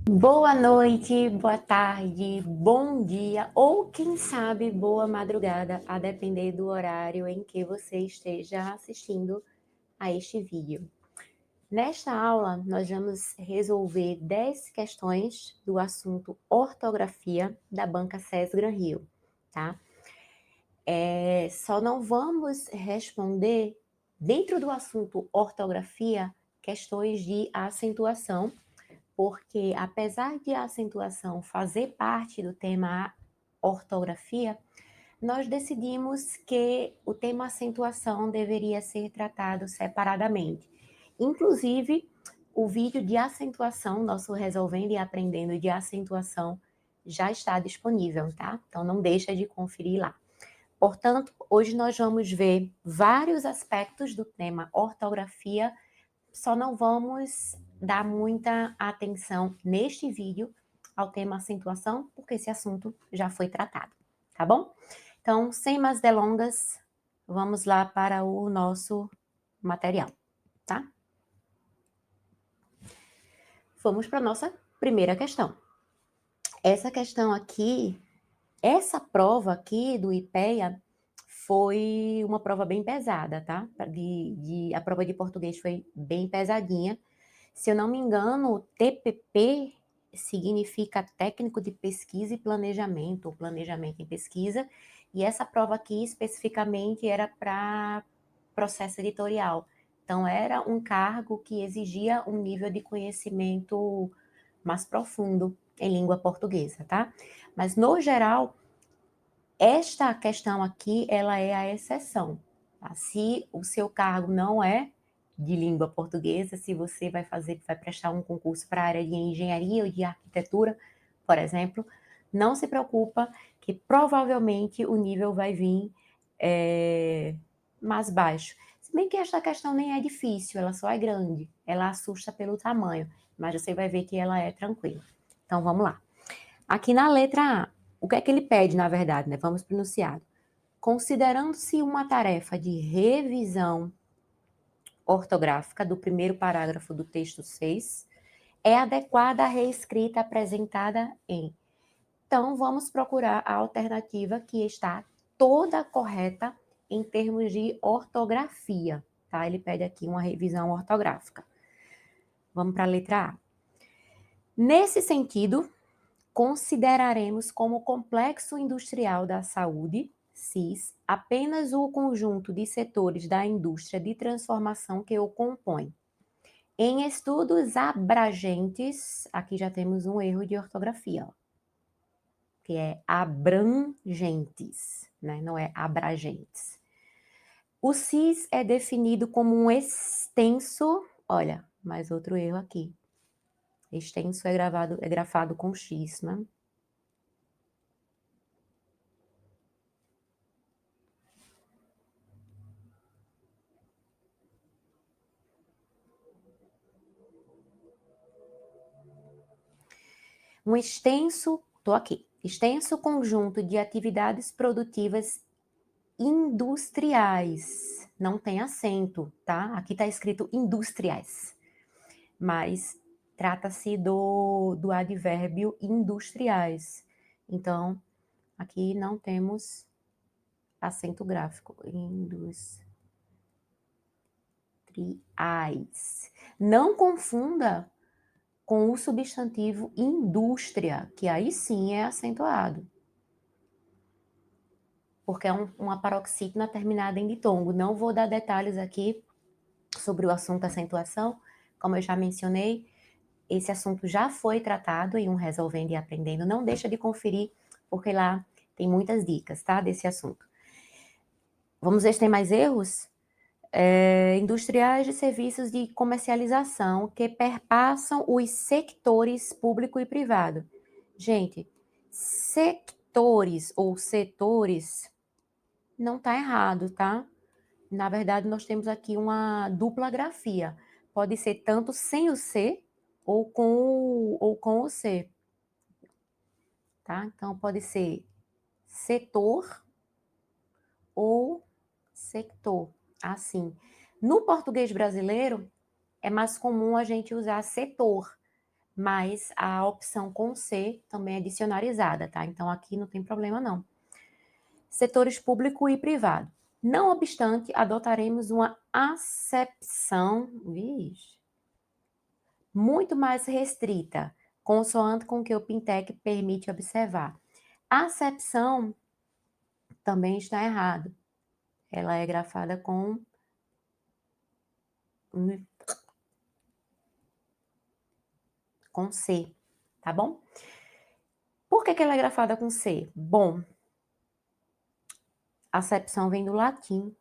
Boa noite, boa tarde, bom dia ou quem sabe boa madrugada, a depender do horário em que você esteja assistindo a este vídeo. Nesta aula, nós vamos resolver 10 questões do assunto ortografia da banca SES Gran Rio, tá? Só não vamos responder dentro do assunto ortografia questões de acentuação, porque apesar de a acentuação fazer parte do tema ortografia, nós decidimos que o tema acentuação deveria ser tratado separadamente. Inclusive, o vídeo de acentuação, nosso Resolvendo e Aprendendo de Acentuação, já está disponível, tá? Então não deixa de conferir lá. Portanto, hoje nós vamos ver vários aspectos do tema ortografia, só não vamos dar muita atenção neste vídeo ao tema acentuação, porque esse assunto já foi tratado, tá bom? Então, sem mais delongas, vamos lá para o nosso material, tá? Vamos para a nossa primeira questão. Essa questão aqui, essa prova aqui do IPEA foi uma prova bem pesada, tá? A prova de português foi bem pesadinha. Se eu não me engano, o TPP significa Técnico de Pesquisa e Planejamento, ou Planejamento em Pesquisa, e essa prova aqui especificamente era para processo editorial. Então, era um cargo que exigia um nível de conhecimento mais profundo em língua portuguesa, tá? Mas, no geral, esta questão aqui, ela é a exceção, tá? Se o seu cargo não é de língua portuguesa, se você vai prestar um concurso para a área de engenharia ou de arquitetura, por exemplo, não se preocupa que provavelmente o nível vai vir mais baixo. Se bem que esta questão nem é difícil, ela só é grande, ela assusta pelo tamanho, mas você vai ver que ela é tranquila. Então, vamos lá. Aqui na letra A, o que é que ele pede, na verdade, né? Vamos para o enunciado. Considerando-se uma tarefa de revisão ortográfica do primeiro parágrafo do texto 6, é adequada a reescrita apresentada em. Então, vamos procurar a alternativa que está toda correta em termos de ortografia, tá? Ele pede aqui uma revisão ortográfica. Vamos para a letra A. Nesse sentido, consideraremos como complexo industrial da saúde, CIS, apenas o conjunto de setores da indústria de transformação que o compõe. Em estudos abrangentes, aqui já temos um erro de ortografia, ó, que é abrangentes, né? Não é abrangentes. O CIS é definido como um extenso, olha, mais outro erro aqui. Extenso é grafado com X, né? Um extenso, tô aqui, extenso conjunto de atividades produtivas industriais. Não tem acento, tá? Aqui tá escrito industriais, mas trata-se do advérbio industriais. Então, aqui não temos acento gráfico. Industriais. Não confunda com o substantivo indústria, que aí sim é acentuado, porque é uma paroxítona terminada em ditongo. Não vou dar detalhes aqui sobre o assunto acentuação, como eu já mencionei, esse assunto já foi tratado em um Resolvendo e Aprendendo, não deixa de conferir, porque lá tem muitas dicas, tá, desse assunto. Vamos ver se tem mais erros? Industriais de serviços de comercialização que perpassam os sectores público e privado. Gente, sectores ou setores não está errado, tá? Na verdade, nós temos aqui uma dupla grafia. Pode ser tanto sem o C ou com o C, tá? Então, pode ser setor ou sector, assim. No português brasileiro, é mais comum a gente usar setor, mas a opção com C também é dicionarizada, tá? Então aqui não tem problema não. Setores público e privado. Não obstante, adotaremos uma acepção, muito mais restrita, consoante com o que o Pintec permite observar. A acepção também está errado. Ela é grafada com C, tá bom? Por que ela é grafada com C? Bom, acepção vem do latim.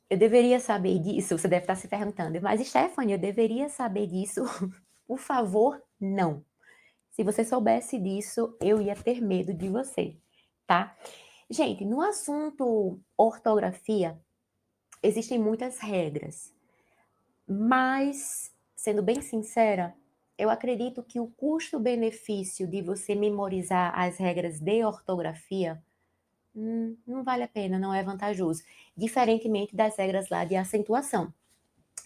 Eu deveria saber disso, você deve estar se perguntando, mas Stephanie, eu deveria saber disso? Por favor, não. Se você soubesse disso, eu ia ter medo de você, tá? Gente, no assunto ortografia, existem muitas regras, mas, sendo bem sincera, eu acredito que o custo-benefício de você memorizar as regras de ortografia não vale a pena, não é vantajoso. Diferentemente das regras lá de acentuação,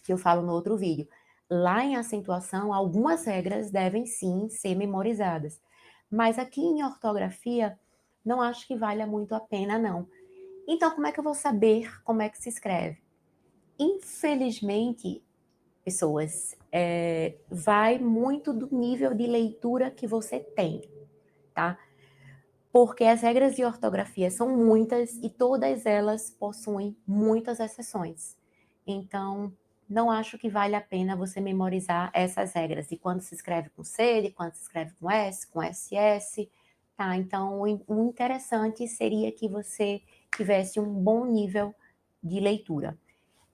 que eu falo no outro vídeo. Lá em acentuação, algumas regras devem sim ser memorizadas. Mas aqui em ortografia, não acho que valha muito a pena, não. Então, como é que eu vou saber como é que se escreve? Infelizmente, pessoas, vai muito do nível de leitura que você tem, tá? Porque as regras de ortografia são muitas e todas elas possuem muitas exceções. Então, não acho que vale a pena você memorizar essas regras de quando se escreve com C, de quando se escreve com S, com SS, tá? Então, o interessante seria que você tivesse um bom nível de leitura.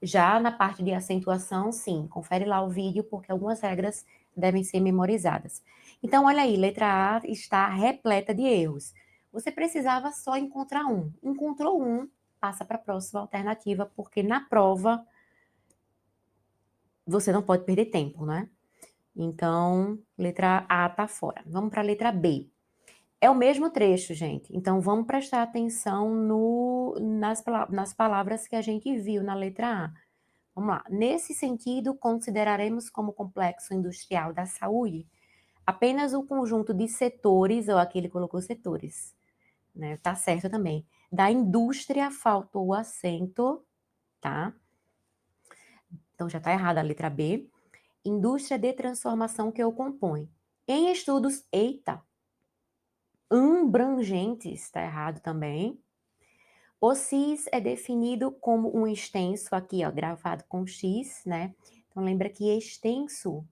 Já na parte de acentuação, sim, confere lá o vídeo, porque algumas regras devem ser memorizadas. Então, olha aí, letra A está repleta de erros. Você precisava só encontrar um. Encontrou um, passa para a próxima alternativa, porque na prova você não pode perder tempo, né? Então, letra A está fora. Vamos para a letra B. É o mesmo trecho, gente. Então, vamos prestar atenção nas palavras que a gente viu na letra A. Vamos lá. Nesse sentido, consideraremos como complexo industrial da saúde apenas o conjunto de setores, ou aqui ele colocou setores, né? Tá certo também. Da indústria faltou o acento, tá? Então já tá errada a letra B. Indústria de transformação que o compõe. Em estudos, eita, abrangentes, tá errado também. O CIS é definido como um extenso, aqui ó, gravado com X, né? Então lembra que extenso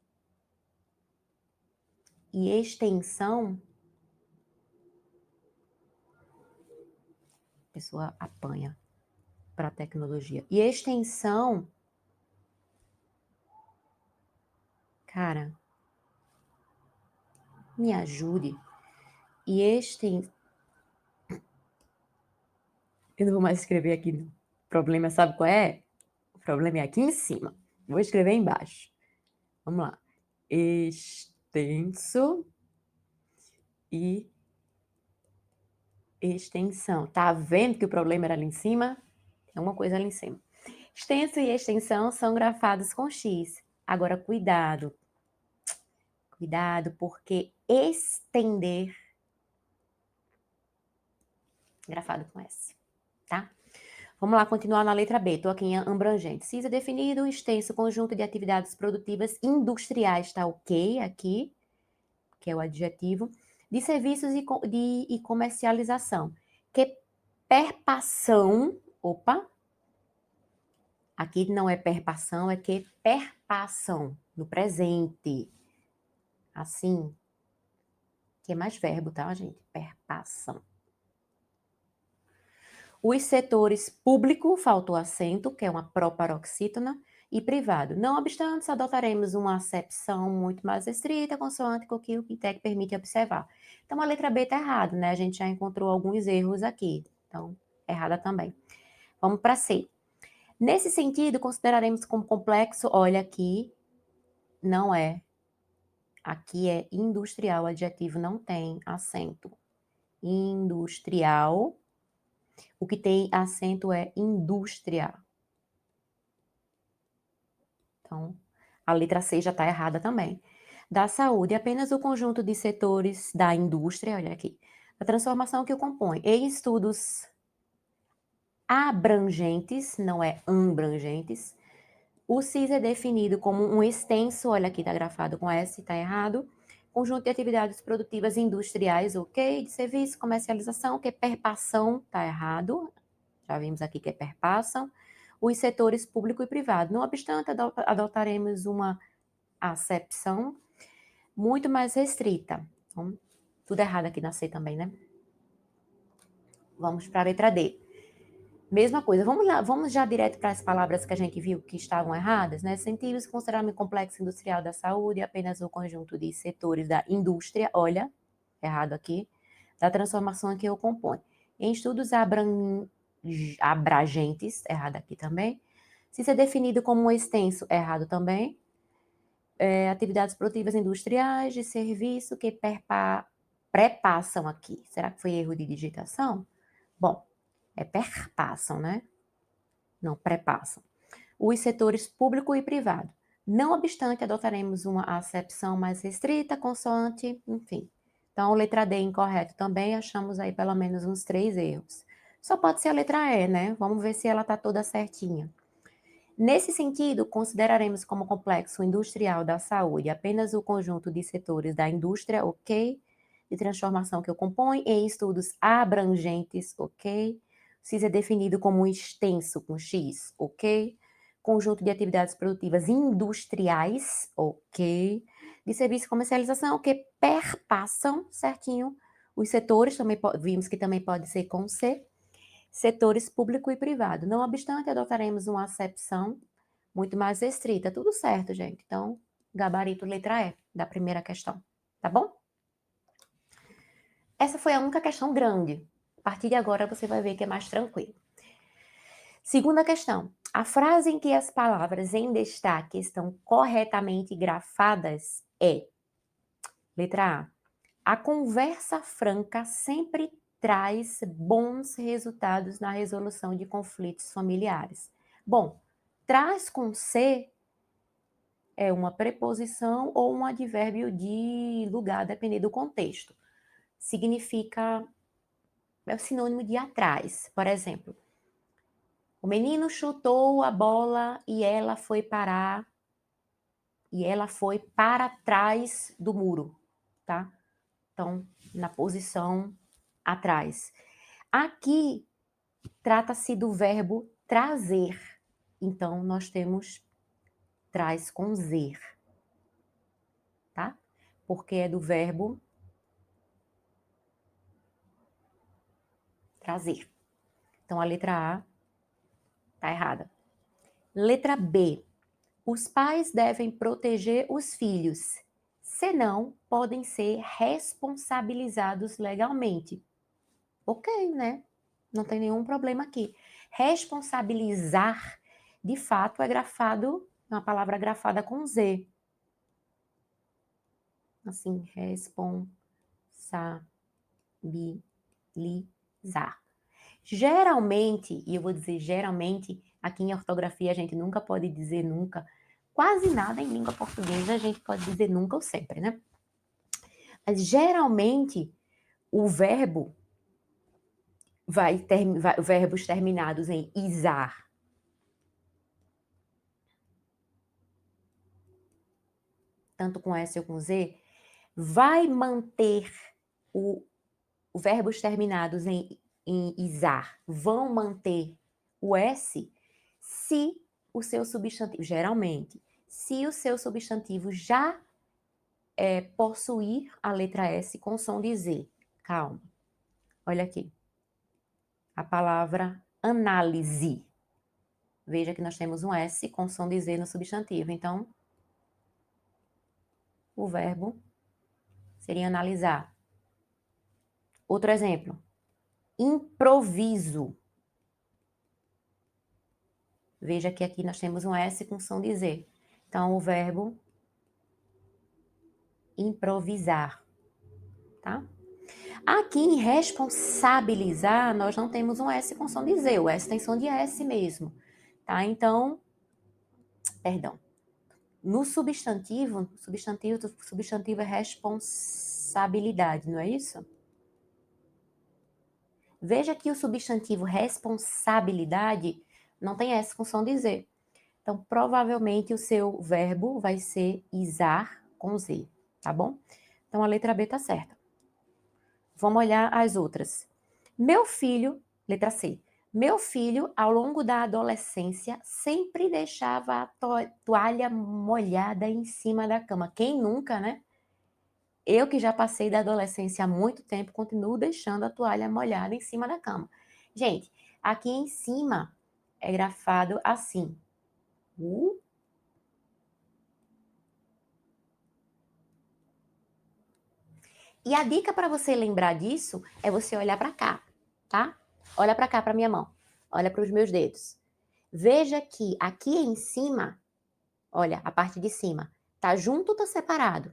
e extensão, a pessoa apanha para a tecnologia. E extensão, cara, me ajude. E eu não vou mais escrever aqui, não. O problema, sabe qual é? O problema é aqui em cima. Vou escrever embaixo. Vamos lá. Extenso e extensão. Tá vendo que o problema era ali em cima? Tem uma coisa ali em cima. Extenso e extensão são grafados com X. Agora, cuidado. Cuidado, porque estender, grafado com S, tá? Vamos lá, continuar na letra B. Estou aqui em abrangente. CIS é definido um extenso conjunto de atividades produtivas industriais, tá ok aqui, que é o adjetivo, de serviços e comercialização, que perpassam, opa, aqui não é perpassão, é que perpassam, no presente, assim, que é mais verbo, tá, gente? Perpassam. Os setores público, faltou acento, que é uma proparoxítona, e privado. Não obstante, adotaremos uma acepção muito mais restrita, consoante com o que o Pintec permite observar. Então, a letra B está errada, né? A gente já encontrou alguns erros aqui. Então, errada também. Vamos para C. Nesse sentido, consideraremos como complexo, olha aqui, não é. Aqui é industrial, o adjetivo não tem acento. Industrial O que tem acento é indústria. Então, a letra C já está errada também. Da saúde, apenas o conjunto de setores da indústria, olha aqui, a transformação que o compõe. Em estudos abrangentes, não é abrangentes, o CIS é definido como um extenso, olha aqui, está grafado com S, está errado, conjunto de atividades produtivas industriais, ok, de serviço, comercialização, que perpassam, está errado, já vimos aqui que perpassam, os setores público e privado. Não obstante, adotaremos uma acepção muito mais restrita. Então, tudo errado aqui na C também, né? Vamos para a letra D. Mesma coisa, vamos lá, vamos já direto para as palavras que a gente viu que estavam erradas, né? Sentidos considerados complexo industrial da saúde, apenas o conjunto de setores da indústria, olha, errado aqui, da transformação que o compõe. Em estudos abrangentes, errado aqui também. Se ser definido como um extenso, errado também. Atividades produtivas industriais de serviço que prepassam aqui. Será que foi erro de digitação? Bom, perpassam, né? Não prepassam. Os setores público e privado. Não obstante, adotaremos uma acepção mais restrita, consoante, enfim. Então, letra D incorreto também, achamos aí pelo menos uns 3 erros. Só pode ser a letra E, né? Vamos ver se ela está toda certinha. Nesse sentido, consideraremos como complexo industrial da saúde apenas o conjunto de setores da indústria, ok? De transformação que o compõe, em estudos abrangentes, ok? CIS é definido como um extenso com X, ok? Conjunto de atividades produtivas industriais, ok? De serviço e comercialização, que perpassam, certinho, os setores, também vimos que também pode ser com C, setores público e privado. Não obstante, adotaremos uma acepção muito mais restrita. Tudo certo, gente. Então, gabarito letra E da primeira questão, tá bom? Essa foi a única questão grande. A partir de agora, você vai ver que é mais tranquilo. Segunda questão. A frase em que as palavras em destaque estão corretamente grafadas é: letra A. A conversa franca sempre traz bons resultados na resolução de conflitos familiares. Bom, traz com C é uma preposição ou um advérbio de lugar, dependendo do contexto. Significa, é o sinônimo de atrás. Por exemplo, o menino chutou a bola e ela foi para trás do muro, tá? Então, na posição atrás. Aqui trata-se do verbo trazer. Então, nós temos traz com zer, tá? Porque é do verbo trazer. Então, a letra A está errada. Letra B. Os pais devem proteger os filhos, senão podem ser responsabilizados legalmente. Ok, né? Não tem nenhum problema aqui. Responsabilizar, de fato, é grafado, é uma palavra grafada com Z. Assim, responsabilizar. Geralmente, e eu vou dizer geralmente, aqui em ortografia a gente nunca pode dizer nunca, quase nada em língua portuguesa a gente pode dizer nunca ou sempre, né? Mas geralmente o verbo verbos terminados em izar, tanto com S ou com Z, vai manter verbos terminados em izar, vão manter o S se o seu substantivo, geralmente, se o seu substantivo já possuir a letra S com som de Z. Calma. Olha aqui. A palavra análise. Veja que nós temos um S com som de Z no substantivo. Então, o verbo seria analisar. Outro exemplo. Improviso. Veja que aqui nós temos um S com som de Z. Então, o verbo improvisar, tá? Aqui em responsabilizar, nós não temos um S com som de Z, o S tem som de S mesmo, tá? Então, perdão. No substantivo é responsabilidade, não é isso? Veja que o substantivo responsabilidade não tem S com som de Z. Então, provavelmente o seu verbo vai ser izar com Z, tá bom? Então, a letra B tá certa. Vamos olhar as outras. Meu filho, letra C. Meu filho, ao longo da adolescência, sempre deixava a toalha molhada em cima da cama. Quem nunca, né? Eu que já passei da adolescência há muito tempo, continuo deixando a toalha molhada em cima da cama. Gente, aqui em cima é grafado assim. E a dica para você lembrar disso é você olhar para cá, tá? Olha para cá, para minha mão. Olha para os meus dedos. Veja que aqui em cima, olha, a parte de cima, tá junto ou tá separado?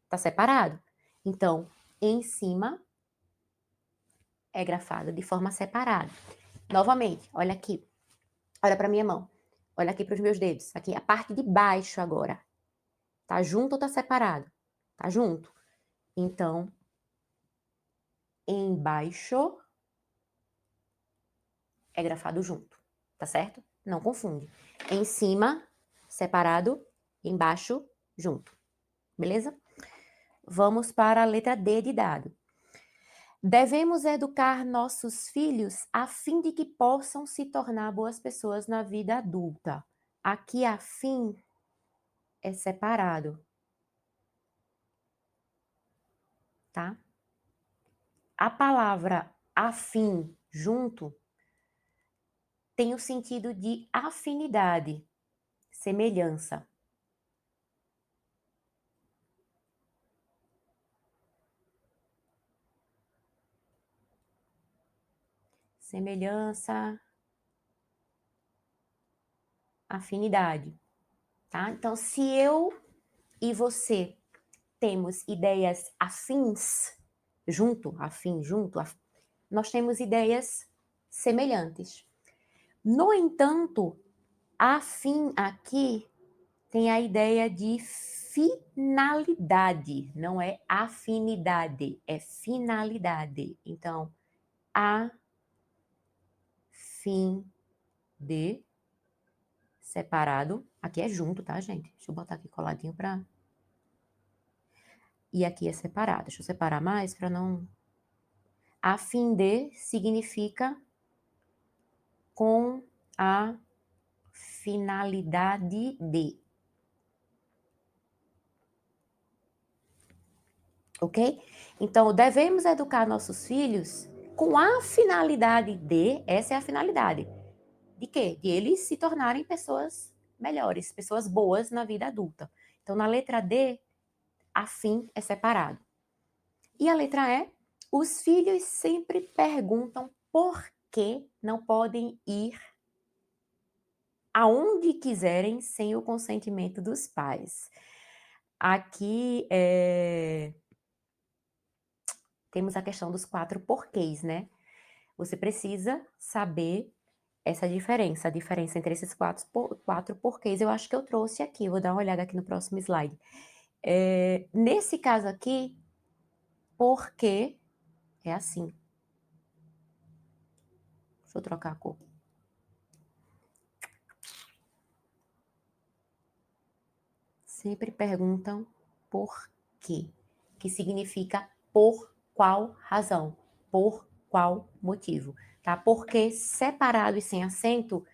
Tá separado. Então, em cima é grafado de forma separada. Novamente, olha aqui. Olha para minha mão. Olha aqui para os meus dedos. Aqui, a parte de baixo agora. Tá junto ou tá separado? Tá junto. Então, embaixo é grafado junto, tá certo? Não confunde. Em cima, separado, embaixo, junto. Beleza? Vamos para a letra D de dado. Devemos educar nossos filhos a fim de que possam se tornar boas pessoas na vida adulta. Aqui a fim é separado, tá? A palavra afim, junto, tem o sentido de afinidade, semelhança. Semelhança, afinidade, tá? Então, se eu e você temos ideias afins, nós temos ideias semelhantes. No entanto, afim aqui tem a ideia de finalidade, não é afinidade, é finalidade. Então, a fim de separado, aqui é junto, tá, gente? Deixa eu botar aqui coladinho para. E aqui é separado. Deixa eu separar mais para não. A fim de significa com a finalidade de. Ok? Então, devemos educar nossos filhos com a finalidade de. Essa é a finalidade. De quê? De eles se tornarem pessoas melhores, pessoas boas na vida adulta. Então, na letra D, a fim é separado. E a letra E, os filhos sempre perguntam por que não podem ir aonde quiserem sem o consentimento dos pais. Aqui temos a questão dos 4 porquês, né? Você precisa saber essa diferença, a diferença entre esses 4 porquês. Eu acho que eu trouxe aqui, vou dar uma olhada aqui no próximo slide. Nesse caso aqui, porque é assim. Deixa eu trocar a cor. Sempre perguntam por quê, que significa por qual razão, por qual motivo, tá? Porque separado e sem acento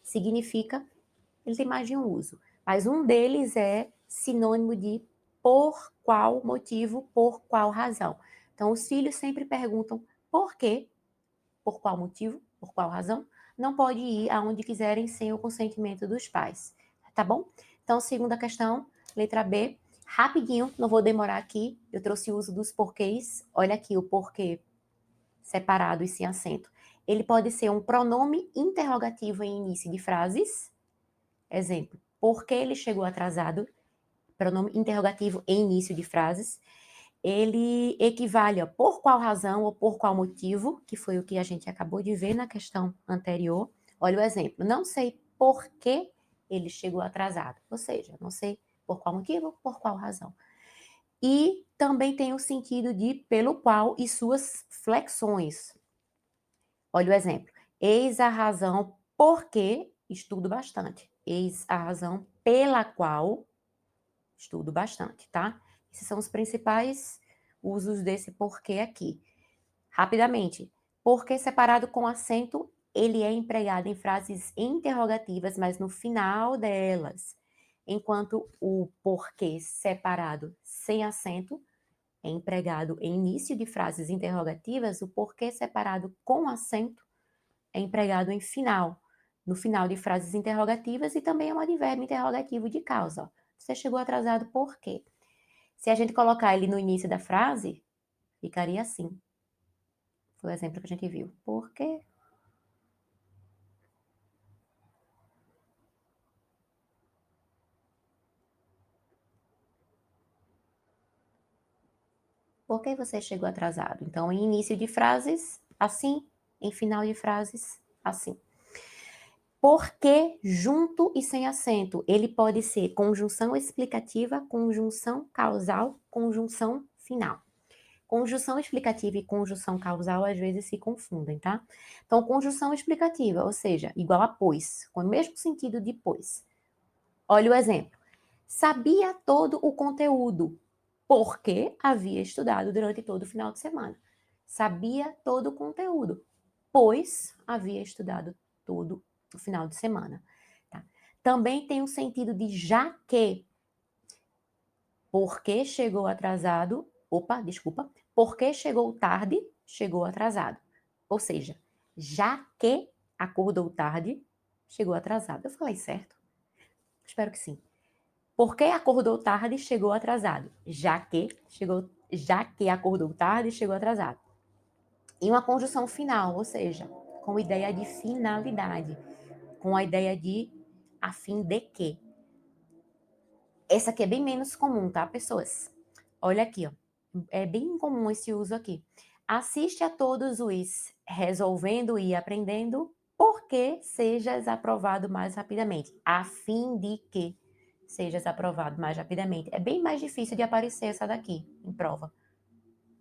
significa, ele tem mais de um uso, mas um deles é sinônimo de por qual motivo, por qual razão. Então, os filhos sempre perguntam por quê, por qual motivo, por qual razão, não pode ir aonde quiserem sem o consentimento dos pais, tá bom? Então, segunda questão, letra B, rapidinho, não vou demorar aqui, eu trouxe o uso dos porquês, olha aqui o porquê separado e sem acento. Ele pode ser um pronome interrogativo em início de frases, exemplo, por que ele chegou atrasado? Pronome interrogativo em início de frases. ele equivale a por qual razão ou por qual motivo, que foi o que a gente acabou de ver na questão anterior. Olha o exemplo, não sei por que ele chegou atrasado, ou seja, não sei por qual motivo, por qual razão. E também tem o sentido de pelo qual e suas flexões. Olha o exemplo, eis a razão por que estudo bastante, eis a razão pela qual estudo bastante, tá? Esses são os principais usos desse porquê aqui. Rapidamente, porquê separado com acento, ele é empregado em frases interrogativas, mas no final delas. Enquanto o porquê separado sem acento é empregado em início de frases interrogativas, o porquê separado com acento é empregado em final, no final de frases interrogativas e também é um advérbio interrogativo de causa. Ó. Você chegou atrasado por quê? Se a gente colocar ele no início da frase, ficaria assim. Foi o exemplo que a gente viu. Por quê? Por que você chegou atrasado? Então, em início de frases, assim. Em final de frases, assim. Porque junto e sem acento. Ele pode ser conjunção explicativa, conjunção causal, conjunção final. Conjunção explicativa e conjunção causal às vezes se confundem, tá? Então, conjunção explicativa, ou seja, igual a pois, com o mesmo sentido de pois. Olha o exemplo. Sabia todo o conteúdo, porque havia estudado durante todo o final de semana. Sabia todo o conteúdo, pois havia estudado todo o final de semana. Tá? Também tem o sentido de já que, porque chegou atrasado, porque chegou tarde, chegou atrasado. Ou seja, já que acordou tarde, chegou atrasado. Eu falei certo? Espero que sim. Porque acordou tarde, chegou atrasado. Já que acordou tarde, chegou atrasado. E uma conjunção final, ou seja, com ideia de finalidade, com a ideia de a fim de que. Essa aqui é bem menos comum, tá, pessoas? Olha aqui, ó. É bem comum esse uso aqui. Assiste a todos os resolvendo e aprendendo, porque sejas aprovado mais rapidamente, a fim de que sejas aprovado mais rapidamente. É bem mais difícil de aparecer essa daqui em prova.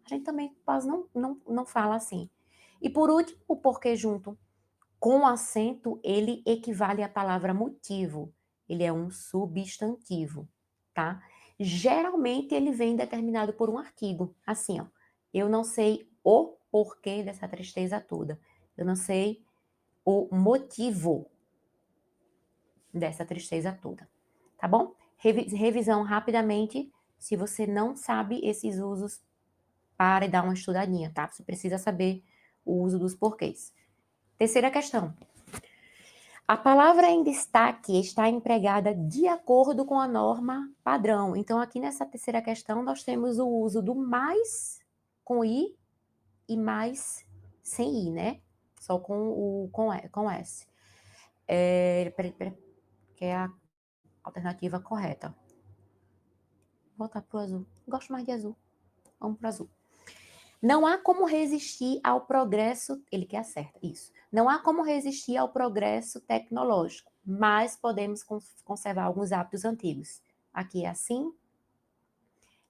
A gente também quase não fala assim. E por último, o porquê junto. Com acento, ele equivale à palavra motivo. Ele é um substantivo, tá? Geralmente ele vem determinado por um artigo. Assim, ó. Eu não sei o porquê dessa tristeza toda. Eu não sei o motivo dessa tristeza toda. Tá bom? Revisão rapidamente. Se você não sabe esses usos, para e dá uma estudadinha, tá? Você precisa saber o uso dos porquês. Terceira questão. A palavra em destaque está empregada de acordo com a norma padrão. Então, aqui nessa terceira questão, nós temos o uso do mais com i e mais sem i, né? Só com s. Que é a alternativa correta. Vou voltar pro azul. Gosto mais de azul. Vamos pro azul. Não há como resistir ao progresso, ele que acerta, isso. Não há como resistir ao progresso tecnológico, mas podemos conservar alguns hábitos antigos. Aqui é assim.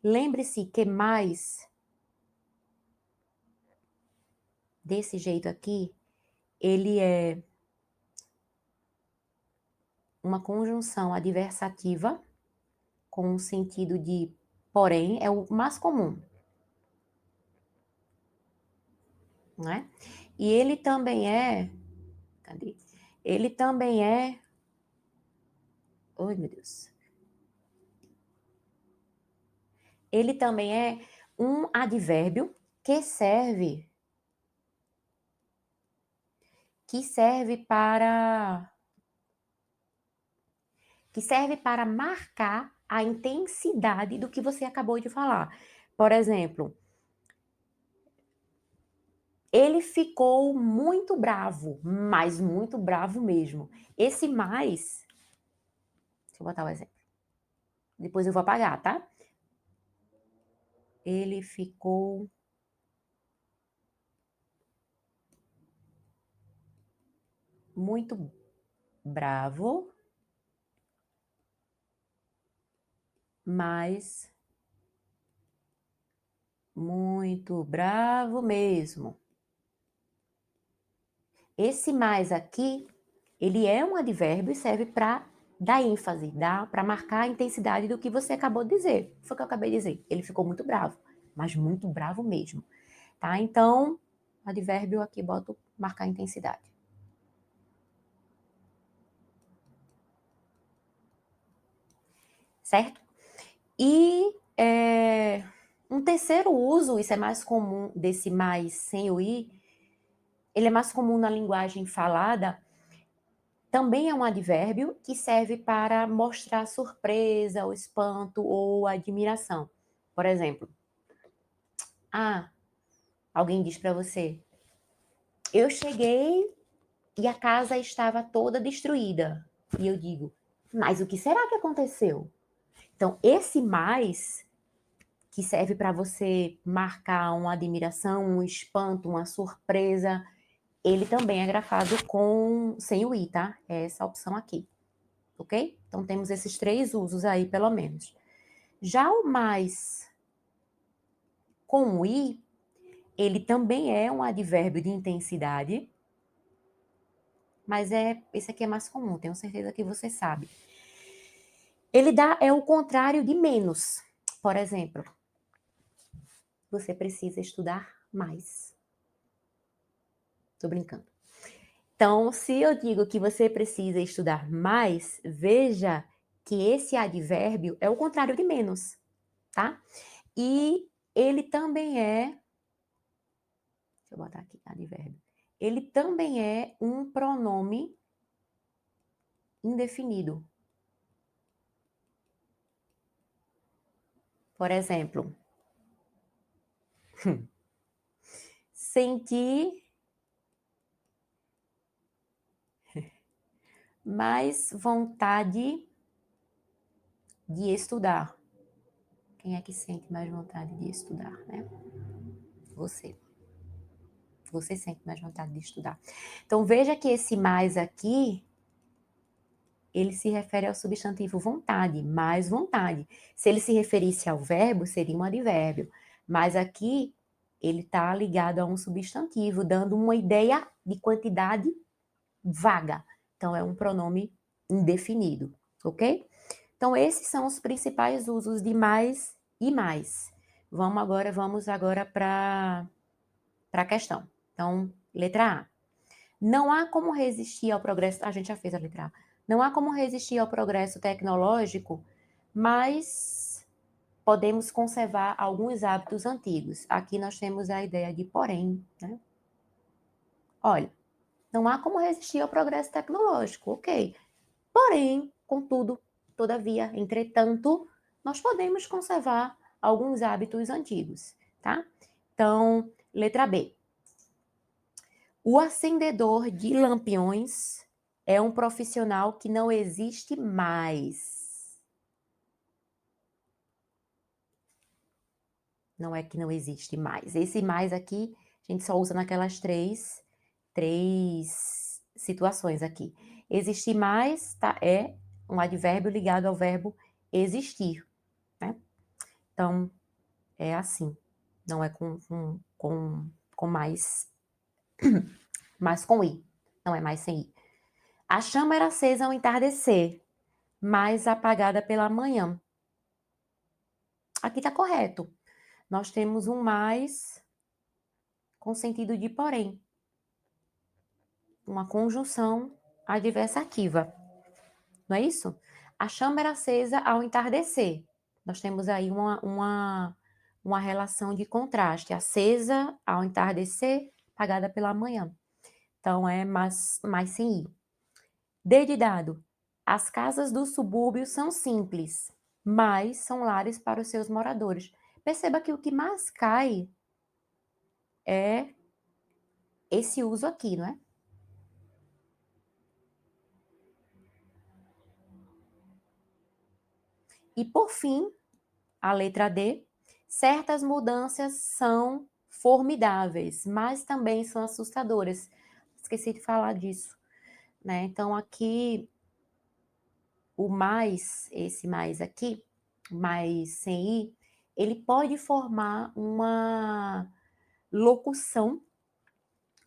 Lembre-se que mais, desse jeito aqui, ele é uma conjunção adversativa com o sentido de porém, é o mais comum, né? E ele também é, cadê? Ele também é, oh meu Deus. Ele também é um advérbio que serve para marcar a intensidade do que você acabou de falar. Por exemplo, ele ficou muito bravo, mas muito bravo mesmo. Esse mais, deixa eu botar o exemplo. Depois eu vou apagar, tá? ele ficou muito bravo, mas muito bravo mesmo. Esse mais aqui, ele é um advérbio e serve para dar ênfase, para marcar a intensidade do que você acabou de dizer. Foi o que eu acabei de dizer. Ele ficou muito bravo, mas muito bravo mesmo. Tá? Então, advérbio aqui, boto marcar a intensidade. Certo? E um terceiro uso, isso é mais comum desse mais sem o i, ele é mais comum na linguagem falada, também é um advérbio que serve para mostrar surpresa, o espanto ou admiração. Por exemplo, alguém diz para você, eu cheguei e a casa estava toda destruída. E eu digo, mas o que será que aconteceu? Então, esse mais, que serve para você marcar uma admiração, um espanto, uma surpresa, ele também é grafado sem o i, tá? É essa opção aqui, ok? Então, temos esses 3 usos aí, pelo menos. Já o mais com o i, ele também é um advérbio de intensidade, mas esse aqui é mais comum, tenho certeza que você sabe. Ele é o contrário de menos. Por exemplo, você precisa estudar mais. Tô brincando. Então, se eu digo que você precisa estudar mais, veja que esse advérbio é o contrário de menos, tá? E ele também deixa eu botar aqui, advérbio. Ele também é um pronome indefinido. Por exemplo, senti mais vontade de estudar. Quem é que sente mais vontade de estudar, né? Você. Você sente mais vontade de estudar. Então, veja que esse mais aqui, ele se refere ao substantivo vontade, mais vontade. Se ele se referisse ao verbo, seria um advérbio. Mas aqui, ele está ligado a um substantivo, dando uma ideia de quantidade vaga. Então, é um pronome indefinido, ok? Então, esses são os principais usos de mais e mais. Vamos agora para a questão. Então, letra A. Não há como resistir ao progresso. A gente já fez a letra A. Não há como resistir ao progresso tecnológico, mas podemos conservar alguns hábitos antigos. Aqui nós temos a ideia de porém, né? Olha, não há como resistir ao progresso tecnológico, ok. Porém, contudo, todavia, entretanto, nós podemos conservar alguns hábitos antigos, tá? Então, letra B. O acendedor de lampiões é um profissional que não existe mais. Não é que não existe mais. Esse mais aqui, a gente só usa naquelas três situações aqui. Existir mais, tá? É um advérbio ligado ao verbo existir, né? Então, é assim. Não é com mais, mas com i. Não é mais sem i. A chama era acesa ao entardecer, mas apagada pela manhã. Aqui está correto. Nós temos um mais com sentido de porém. Uma conjunção adversativa. Não é isso? A chama era acesa ao entardecer. Nós temos aí uma relação de contraste. Acesa ao entardecer, apagada pela manhã. Então, é mais sem i. D de dado. As casas do subúrbio são simples, mas são lares para os seus moradores. Perceba que o que mais cai é esse uso aqui, não é? E por fim, a letra D, Certas mudanças são formidáveis, mas também são assustadoras. Esqueci de falar disso, né? Então aqui o mais, esse mais aqui, mais sem i, ele pode formar uma locução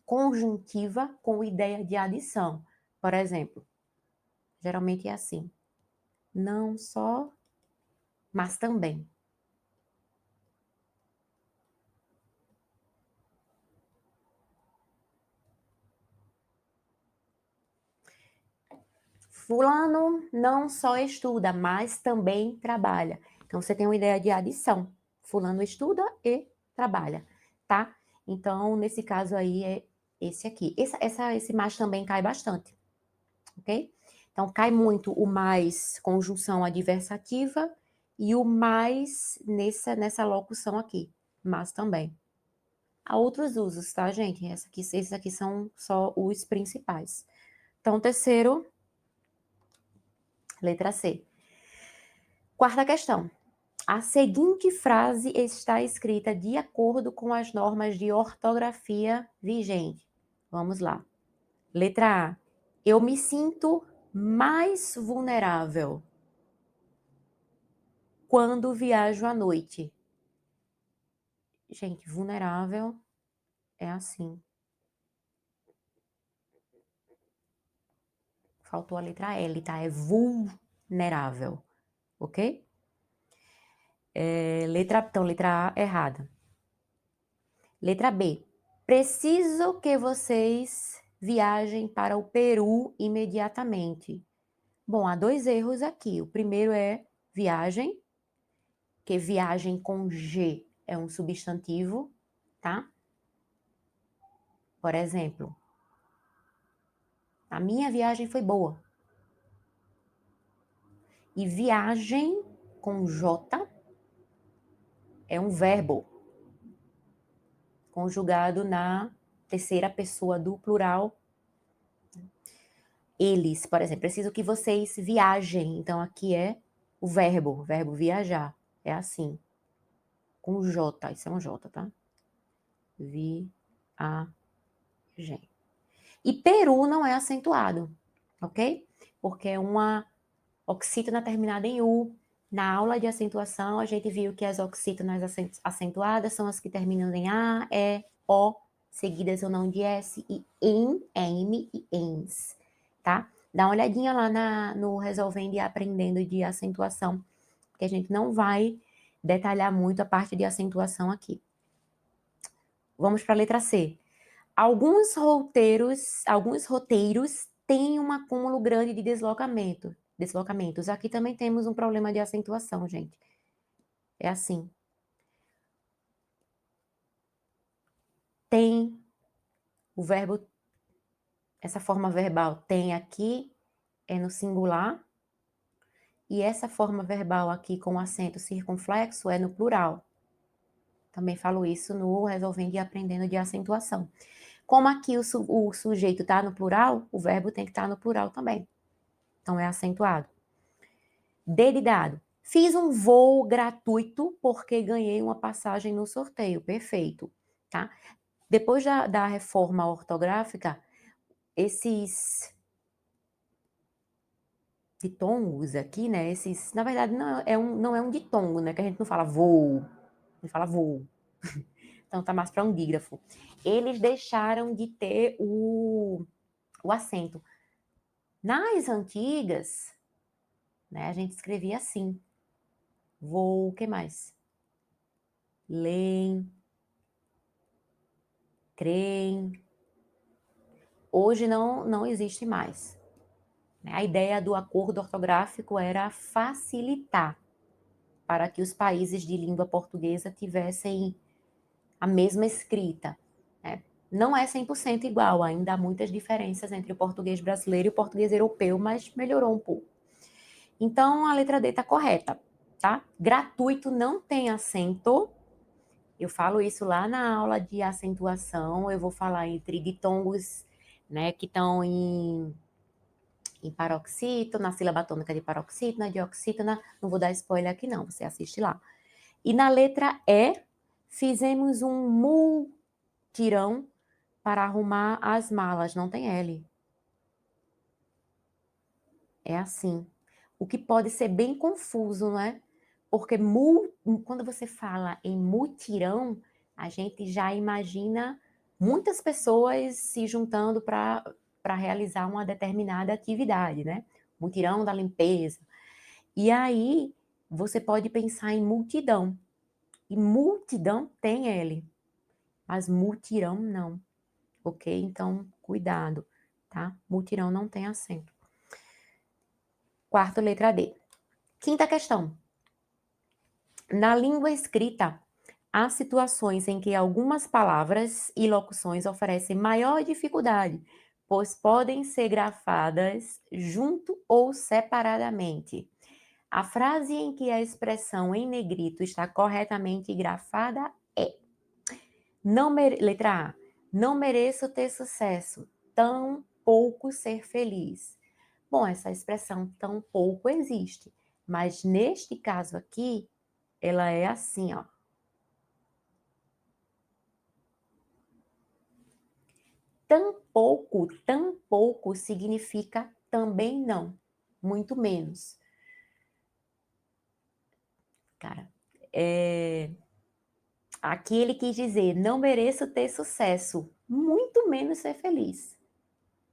conjuntiva com ideia de adição. Por exemplo, geralmente é assim: não só, mas também. Fulano não só estuda, mas também trabalha. Então você tem uma ideia de adição. Fulano estuda e trabalha, tá? Então, nesse caso aí é esse aqui. Esse mais também cai bastante, ok? Então, cai muito o mais conjunção adversativa e o mais nessa locução aqui, mas também. Há outros usos, tá, gente? Esses aqui são só os principais. Então, terceiro, letra C. Quarta questão. A seguinte frase está escrita de acordo com as normas de ortografia vigente. Vamos lá. Letra A. Eu me sinto mais vulnerável quando viajo à noite. Gente, vulnerável é assim. Faltou a letra L, tá? É vulnerável, ok? Então, letra A errada. Letra B. Preciso que vocês viajem para o Peru imediatamente. Bom, há dois erros aqui. O primeiro é viagem, que viagem com G é um substantivo, tá? Por exemplo, a minha viagem foi boa. E viagem com J é um verbo conjugado na terceira pessoa do plural. Eles, por exemplo, preciso que vocês viajem. Então aqui é o verbo viajar. É assim, com J, isso é um J, tá? Viagem. E Peru não é acentuado, ok? Porque é uma oxítona terminada em U. Na aula de acentuação, a gente viu que as oxítonas acentuadas são as que terminam em A, E, O, seguidas ou não de S, e em, M e ENS, tá? Dá uma olhadinha lá no Resolvendo e Aprendendo de acentuação, porque a gente não vai detalhar muito a parte de acentuação aqui. Vamos para a letra C. Alguns roteiros têm um acúmulo grande de deslocamentos. Aqui também temos um problema de acentuação, gente. É assim. Tem, o verbo, essa forma verbal tem aqui, é no singular, e essa forma verbal aqui com acento circunflexo é no plural. Também falo isso no Resolvendo e Aprendendo de Acentuação. Como aqui o sujeito está no plural, o verbo tem que estar no plural também. Então é acentuado. D de dado. Fiz um voo gratuito porque ganhei uma passagem no sorteio. Perfeito, tá? Depois da reforma ortográfica, esses ditongos aqui, né? Esses, na verdade, não é um ditongo, né? Que a gente não fala voo, a gente fala voo. Então tá mais para um dígrafo. Eles deixaram de ter o acento. Nas antigas, né? A gente escrevia assim. Vou, o que mais? Leem, creem. Hoje não existe mais. A ideia do acordo ortográfico era facilitar para que os países de língua portuguesa tivessem a mesma escrita. Né? Não é 100% igual, ainda há muitas diferenças entre o português brasileiro e o português europeu, mas melhorou um pouco. Então, a letra D está correta, tá? Gratuito não tem acento. Eu falo isso lá na aula de acentuação, eu vou falar entre ditongos, né, que estão em paroxítona, na sílaba tônica de paroxítona, de oxítona, não vou dar spoiler aqui não, você assiste lá. E na letra E, fizemos um multirão para arrumar as malas. Não tem L. É assim. O que pode ser bem confuso, não é? Porque quando você fala em mutirão, a gente já imagina muitas pessoas se juntando para realizar uma determinada atividade, né? Mutirão da limpeza. E aí você pode pensar em multidão. E multidão tem L, mas mutirão não, ok? Então, cuidado, tá? Mutirão não tem acento. Quarto, letra D. Quinta questão. Na língua escrita, há situações em que algumas palavras e locuções oferecem maior dificuldade, pois podem ser grafadas junto ou separadamente. A frase em que a expressão em negrito está corretamente grafada é: letra A. Não mereço ter sucesso, tão pouco ser feliz. Bom, essa expressão tão pouco existe, mas neste caso aqui, ela é assim, ó. Tão pouco significa também não, muito menos. Cara, aqui ele quis dizer, não mereço ter sucesso, muito menos ser feliz.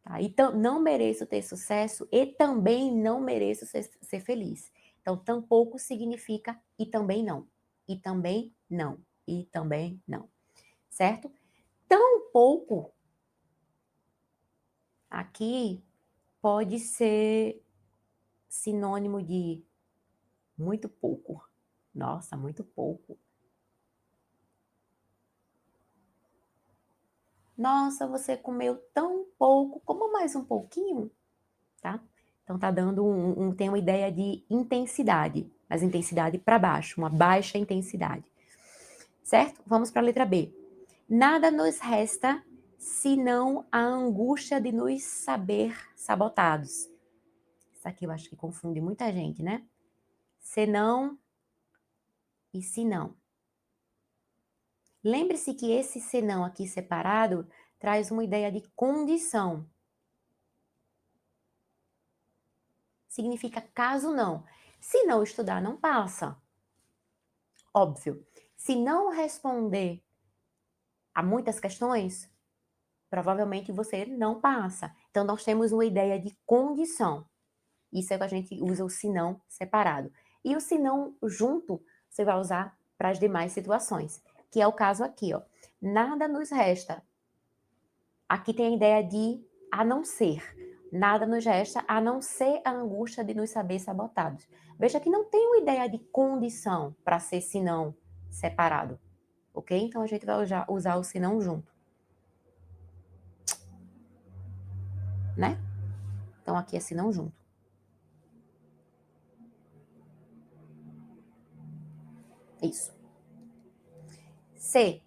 Tá? Então, não mereço ter sucesso e também não mereço ser feliz. Então, tampouco significa e também não. E também não. E também não. Certo? Tão pouco aqui pode ser sinônimo de muito pouco. Nossa, muito pouco. Nossa, você comeu tão pouco, coma mais um pouquinho, tá? Então tá dando tem uma ideia de intensidade, mas intensidade para baixo, uma baixa intensidade. Certo? Vamos para a letra B. Nada nos resta senão a angústia de nos saber sabotados. Isso aqui eu acho que confunde muita gente, né? Senão e se não. Lembre-se que esse senão aqui separado traz uma ideia de condição. Significa caso não. Se não estudar, não passa. Óbvio. Se não responder a muitas questões, provavelmente você não passa. Então, nós temos uma ideia de condição. Isso é que a gente usa o se não separado. E o se não junto, você vai usar para as demais situações, que é o caso aqui, ó. Nada nos resta. Aqui tem a ideia de a não ser. Nada nos resta a não ser a angústia de nos saber sabotados. Veja que não tem uma ideia de condição para ser senão separado, ok? Então a gente vai usar o senão junto, né? Então aqui é senão junto. Isso. C.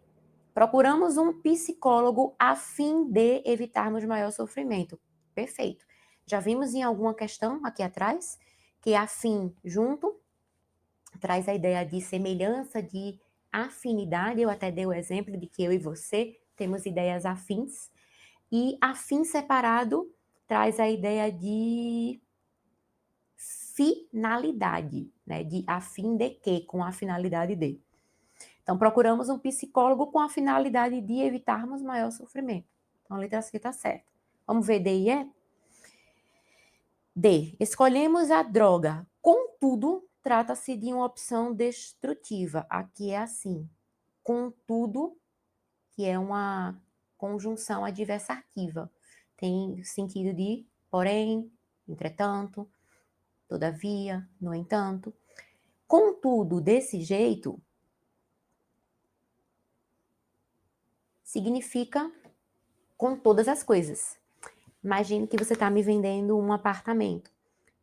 Procuramos um psicólogo a fim de evitarmos maior sofrimento. Perfeito. Já vimos em alguma questão aqui atrás que a fim junto traz a ideia de semelhança, de afinidade. Eu até dei o exemplo de que eu e você temos ideias afins. E afim separado traz a ideia de finalidade, né? De a fim de quê? Com a finalidade de. Então, procuramos um psicólogo com a finalidade de evitarmos maior sofrimento. Então, a letra C está certa. Vamos ver D e E? D. Escolhemos a droga. Contudo, trata-se de uma opção destrutiva. Aqui é assim. Contudo, que é uma conjunção adversativa. Tem sentido de porém, entretanto, todavia, no entanto. Contudo, desse jeito, significa com todas as coisas. Imagine que você está me vendendo um apartamento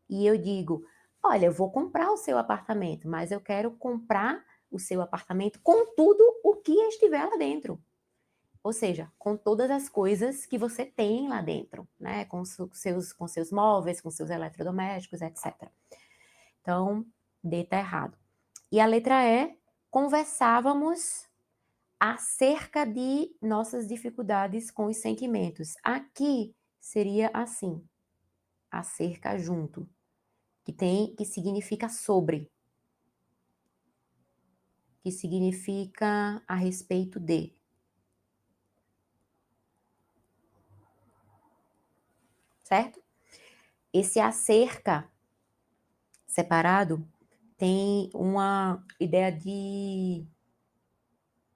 e eu digo, olha, eu vou comprar o seu apartamento, mas eu quero comprar o seu apartamento com tudo o que estiver lá dentro. Ou seja, com todas as coisas que você tem lá dentro, né? Com seus móveis, com seus eletrodomésticos, etc. Então, D está errado. E a letra E, conversávamos acerca de nossas dificuldades com os sentimentos. Aqui seria assim, acerca junto, que significa sobre, que significa a respeito de. Certo? Esse acerca separado tem uma ideia de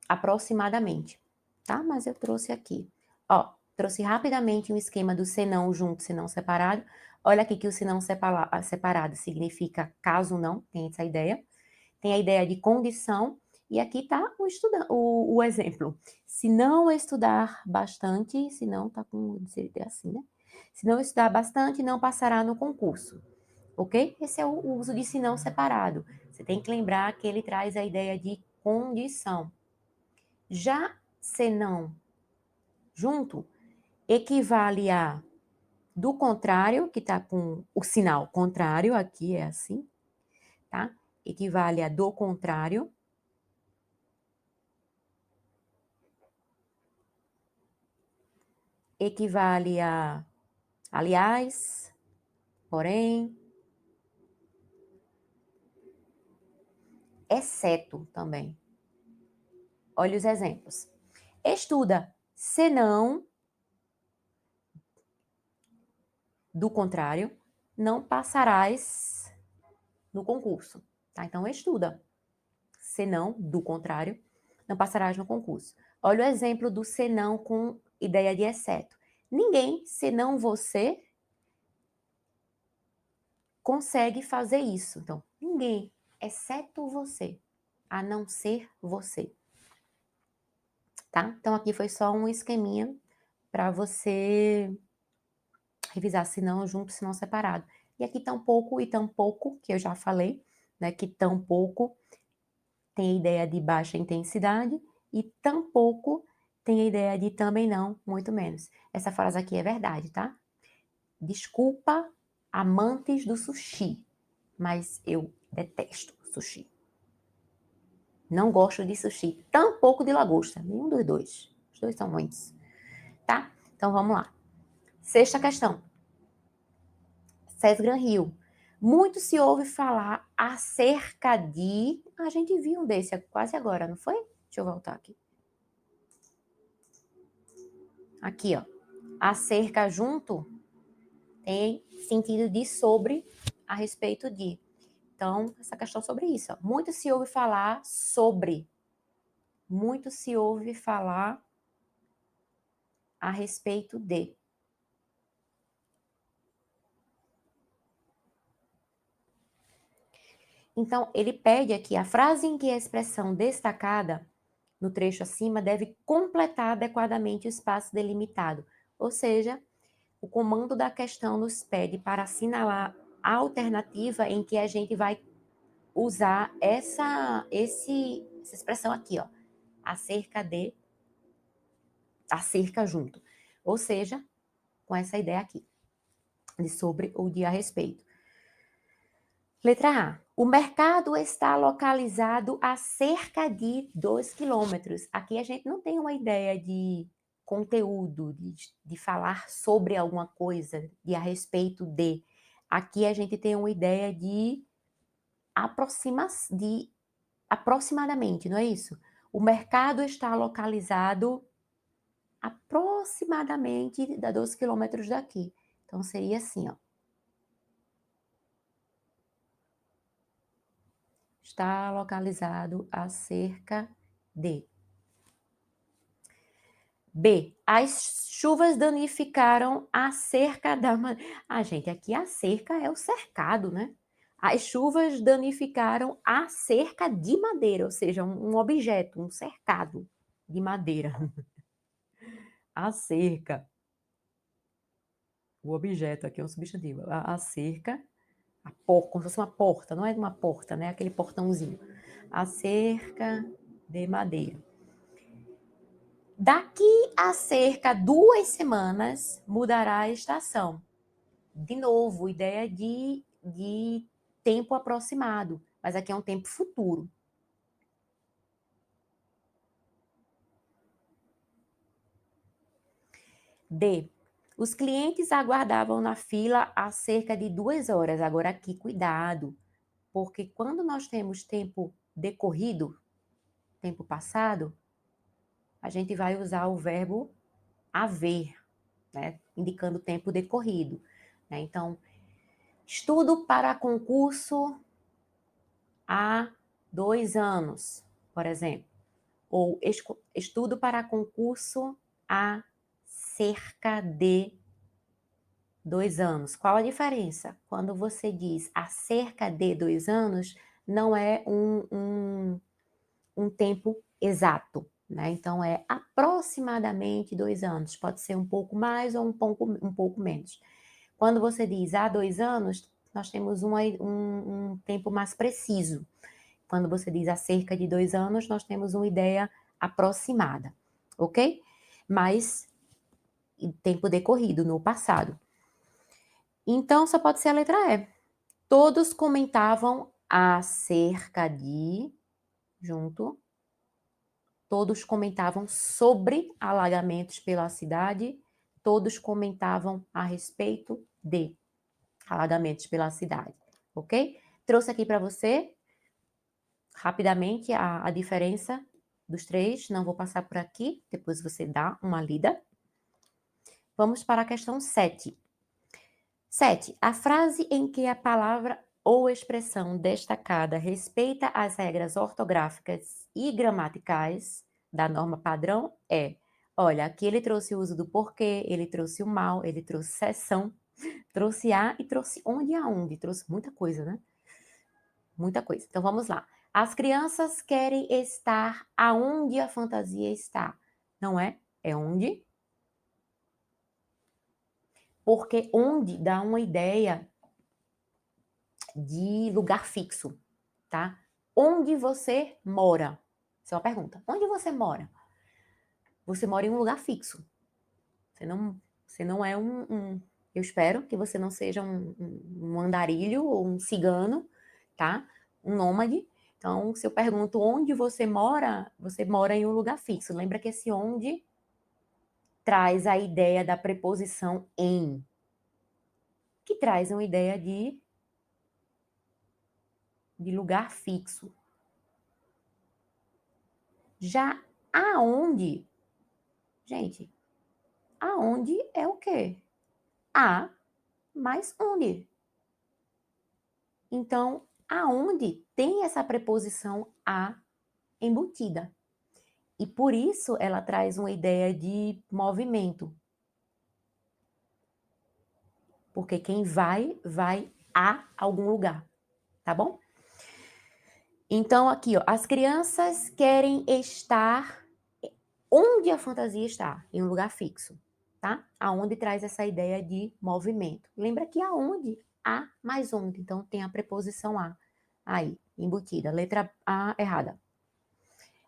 aproximadamente, tá? Mas eu trouxe aqui. Ó, trouxe rapidamente um esquema do senão junto, senão separado. Olha aqui que o senão separado significa caso não, tem essa ideia. Tem a ideia de condição, e aqui tá o exemplo. Se não estudar bastante, se não, tá com assim, né? Se não estudar bastante, não passará no concurso, ok? Esse é o uso de se não separado. Você tem que lembrar que ele traz a ideia de condição. Já senão junto equivale a do contrário, que tá com o sinal contrário, aqui é assim, tá? Equivale a do contrário. Equivale a aliás, porém, exceto também. Olha os exemplos. Estuda, senão, do contrário, não passarás no concurso. Tá? Então, estuda, senão, do contrário, não passarás no concurso. Olha o exemplo do senão com ideia de exceto. Ninguém, senão você, consegue fazer isso. Então, ninguém, exceto você, a não ser você. Tá? Então, aqui foi só um esqueminha para você revisar, se não junto, se não separado. E aqui tampouco e tampouco, que eu já falei, né, que tampouco tem a ideia de baixa intensidade e tampouco tem a ideia de também não, muito menos. Essa frase aqui é verdade, tá? Desculpa, amantes do sushi, mas eu detesto sushi. Não gosto de sushi, tampouco de lagosta, nenhum dos dois. Os dois são ruins, tá? Então vamos lá. Sexta questão. César Gran Rio. Muito se ouve falar acerca de. A gente viu um desse quase agora, não foi? Deixa eu voltar aqui. Aqui, ó. Acerca junto tem sentido de sobre, a respeito de. Então, essa questão sobre isso. Ó. Muito se ouve falar sobre. Muito se ouve falar a respeito de. Então, ele pede aqui a frase em que a expressão destacada no trecho acima deve completar adequadamente o espaço delimitado. Ou seja, o comando da questão nos pede para assinalar a alternativa em que a gente vai usar essa expressão aqui, ó, acerca de, acerca junto. Ou seja, com essa ideia aqui, de sobre ou de a respeito. Letra A. O mercado está localizado a cerca de 2 quilômetros. Aqui a gente não tem uma ideia de conteúdo, de falar sobre alguma coisa, de a respeito de. Aqui a gente tem uma ideia de aproximadamente, não é isso? O mercado está localizado aproximadamente a 2 quilômetros daqui. Então seria assim, ó. Está localizado a cerca de. B. As chuvas danificaram a cerca da. Ah, gente, aqui a cerca é o cercado, né? As chuvas danificaram a cerca de madeira, ou seja, um objeto, um cercado de madeira. A cerca. O objeto aqui é um substantivo. A cerca, como se fosse uma porta, não é uma porta, né? Aquele portãozinho. A cerca de madeira. Daqui a cerca 2 semanas mudará a estação. De novo, ideia de tempo aproximado, mas aqui é um tempo futuro. D. Os clientes aguardavam na fila há cerca de 2 horas. Agora aqui, cuidado, porque quando nós temos tempo decorrido, tempo passado, a gente vai usar o verbo haver, né? Indicando tempo decorrido, né? Então, estudo para concurso há 2 anos, por exemplo. Ou estudo para concurso há cerca de 2 anos. Qual a diferença? Quando você diz há cerca de 2 anos, não é um tempo exato, né? Então é aproximadamente 2 anos. Pode ser um pouco mais ou um pouco menos. Quando você diz há 2 anos, nós temos um tempo mais preciso. Quando você diz há cerca de 2 anos, nós temos uma ideia aproximada, ok? Mas tempo decorrido, no passado. Então, só pode ser a letra E. Todos comentavam acerca de, junto, todos comentavam sobre alagamentos pela cidade, todos comentavam a respeito de alagamentos pela cidade, ok? Trouxe aqui para você, rapidamente, a diferença dos três, não vou passar por aqui, depois você dá uma lida. Vamos para a questão 7. 7. A frase em que a palavra ou expressão destacada respeita as regras ortográficas e gramaticais da norma padrão é: olha, aqui ele trouxe o uso do porquê, ele trouxe o mal, ele trouxe seção, trouxe a e trouxe onde e aonde, trouxe muita coisa, né? Muita coisa. Então vamos lá. As crianças querem estar aonde a fantasia está. Não é? É onde? Porque onde dá uma ideia de lugar fixo, tá? Onde você mora? Essa é uma pergunta. Onde você mora? Você mora em um lugar fixo. Você não é eu espero que você não seja um andarilho ou um cigano, tá? Um nômade. Então, se eu pergunto onde você mora em um lugar fixo. Lembra que esse onde traz a ideia da preposição em, que traz uma ideia de lugar fixo. Já aonde, gente, aonde é o quê? A mais onde. Então, aonde tem essa preposição a embutida. E por isso ela traz uma ideia de movimento. Porque quem vai, vai a algum lugar, tá bom? Então, aqui, ó, as crianças querem estar onde a fantasia está, em um lugar fixo, tá? Aonde traz essa ideia de movimento. Lembra que aonde, a mais onde, então tem a preposição a aí, embutida. Letra A errada.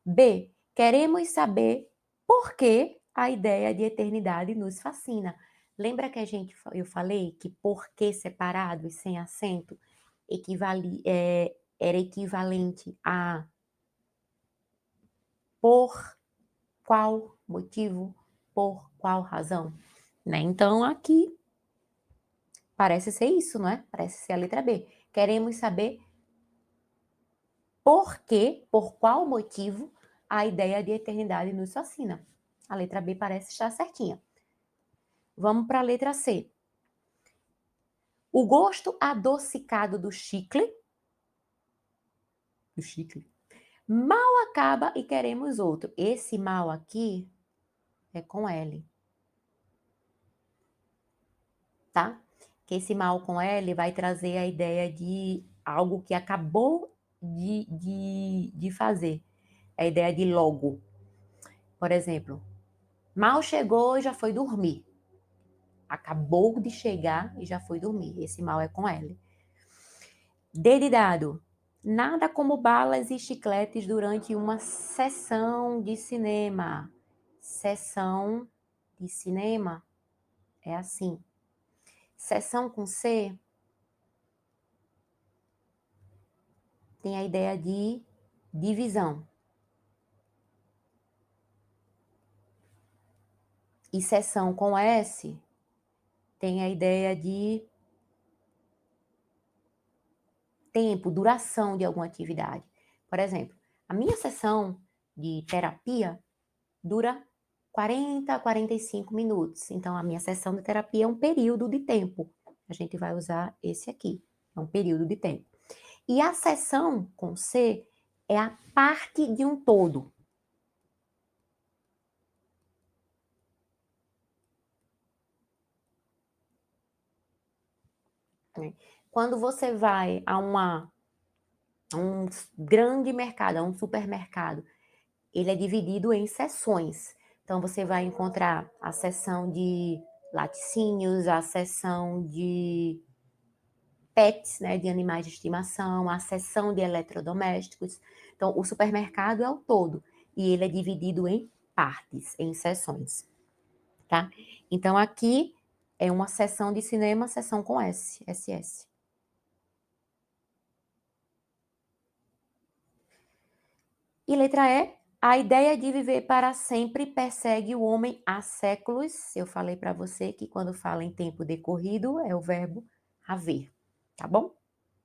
B, queremos saber por que a ideia de eternidade nos fascina. Lembra que eu falei que por que separado e sem acento era equivalente a por qual motivo, por qual razão, né? Então aqui parece ser isso, não é? Parece ser a letra B. Queremos saber por que, por qual motivo a ideia de eternidade nos fascina. A letra B parece estar certinha. Vamos para a letra C. O gosto adocicado do chicle, mal acaba e queremos outro. Esse mal aqui é com L, tá? Que esse mal com L vai trazer a ideia de algo que acabou de fazer. A ideia de logo. Por exemplo, mal chegou e já foi dormir. Acabou de chegar e já foi dormir. Esse mal é com L. D de dado. Nada como balas e chicletes durante uma sessão de cinema. Sessão de cinema é assim. Sessão com C tem a ideia de divisão. E seção com S tem a ideia de tempo, duração de alguma atividade. Por exemplo, a minha sessão de terapia dura 40 a 45 minutos. Então, a minha sessão de terapia é um período de tempo. A gente vai usar esse aqui, é um período de tempo. E a sessão com C é a parte de um todo. Quando você vai a um grande mercado, a um supermercado, ele é dividido em seções. Então, você vai encontrar a seção de laticínios, a seção de pets, né, de animais de estimação, a seção de eletrodomésticos. Então, o supermercado é o todo e ele é dividido em partes, em seções, tá? Então, aqui é uma seção de cinema, seção com S, SS. E letra E, a ideia de viver para sempre persegue o homem há séculos. Eu falei para você que quando fala em tempo decorrido é o verbo haver, tá bom?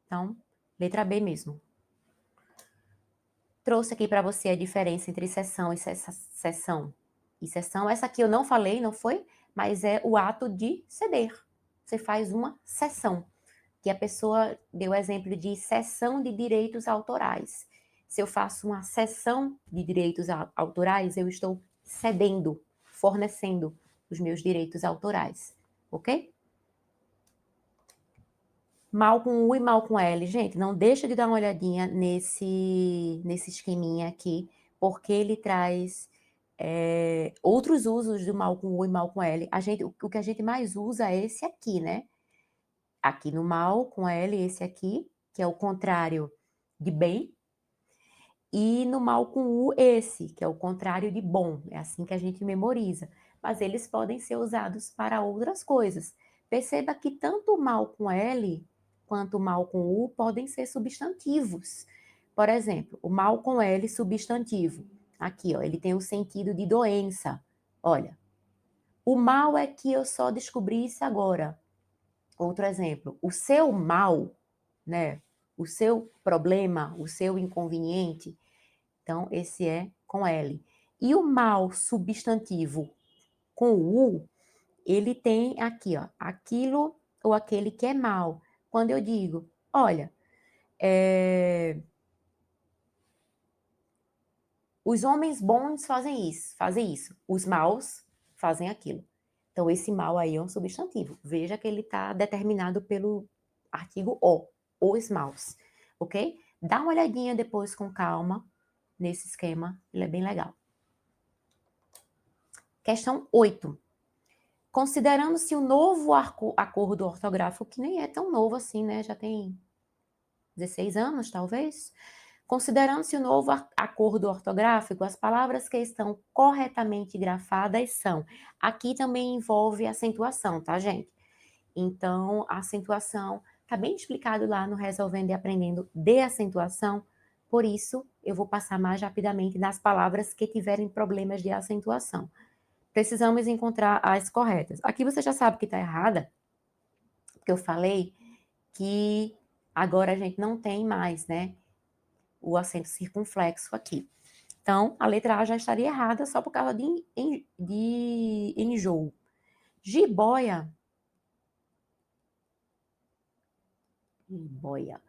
Então, letra B mesmo. Trouxe aqui para você a diferença entre sessão e sessão. E sessão, essa aqui eu não falei, não foi? Mas é o ato de ceder. Você faz uma sessão. Que a pessoa deu o exemplo de cessão de direitos autorais. Se eu faço uma cessão de direitos autorais, eu estou cedendo, fornecendo os meus direitos autorais, ok? Mal com U e mal com L. Gente, não deixa de dar uma olhadinha nesse esqueminha aqui, porque ele traz outros usos do mal com U e mal com L. O que a gente mais usa é esse aqui, né? Aqui no mal com L, esse aqui, que é o contrário de bem, e no mal com U, esse, que é o contrário de bom. É assim que a gente memoriza. Mas eles podem ser usados para outras coisas. Perceba que tanto o mal com L quanto o mal com U podem ser substantivos. Por exemplo, o mal com L substantivo. Aqui, ó, ele tem o sentido de doença. Olha, o mal é que eu só descobri isso agora. Outro exemplo, o seu mal, né? O seu problema, o seu inconveniente. Então, esse é com L. E o mal substantivo com U, ele tem aqui, ó, aquilo ou aquele que é mal. Quando eu digo, olha, os homens bons fazem isso, os maus fazem aquilo. Então, esse mal aí é um substantivo. Veja que ele está determinado pelo artigo os maus, ok? Dá uma olhadinha depois com calma nesse esquema, ele é bem legal. Questão 8. Considerando-se o novo acordo ortográfico, que nem é tão novo assim, né? Já tem 16 anos, talvez. Considerando-se o novo acordo ortográfico, as palavras que estão corretamente grafadas são. Aqui também envolve acentuação, tá, gente? Então, a acentuação está bem explicado lá no Resolvendo e Aprendendo de acentuação. Por isso, eu vou passar mais rapidamente nas palavras que tiverem problemas de acentuação. Precisamos encontrar as corretas. Aqui você já sabe que está errada, porque eu falei que agora a gente não tem mais, né, o acento circunflexo aqui. Então, a letra A já estaria errada só por causa de enjoo. Jiboia. Jiboia.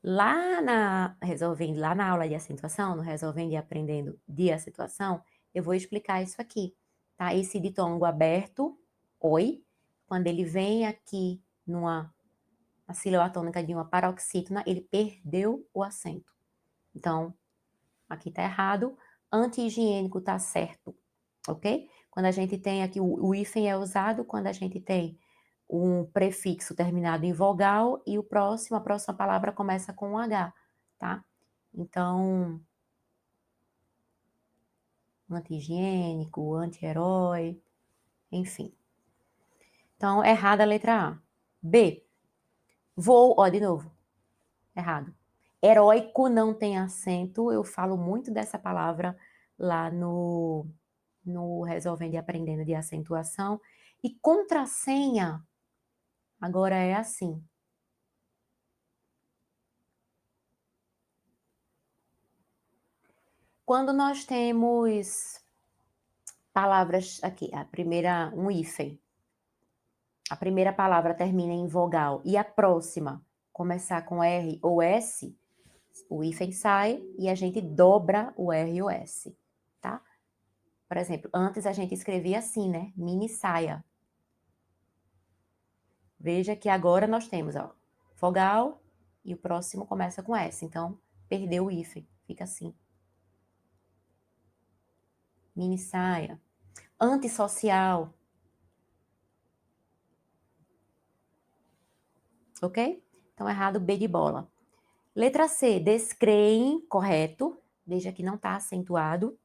Lá na aula de acentuação, no Resolvendo e Aprendendo de acentuação, eu vou explicar isso aqui, tá? Esse ditongo aberto, oi, quando ele vem aqui numa sílaba tônica de uma paroxítona, ele perdeu o acento. Então, aqui tá errado, anti-higiênico tá certo, ok? Quando a gente tem aqui, o hífen é usado quando a gente tem um prefixo terminado em vogal e a próxima palavra começa com um H, tá? Então, anti-higiênico, anti-herói, enfim. Então, errada a letra A. B, vou, ó, de novo, errado. Heróico não tem acento, eu falo muito dessa palavra lá no no Resolvendo e Aprendendo de Acentuação. E contrassenha, agora é assim. Quando nós temos palavras aqui, a primeira, um hífen. A primeira palavra termina em vogal e a próxima começar com R ou S, o hífen sai e a gente dobra o R e o S, tá? Por exemplo, antes a gente escrevia assim, né? Mini saia. Veja que agora nós temos, ó, vogal e o próximo começa com S. Então, perdeu o hífen, fica assim. Mini saia. Antissocial. Ok? Então, errado, B de bola. Letra C, descreem, correto. Veja que não está acentuado.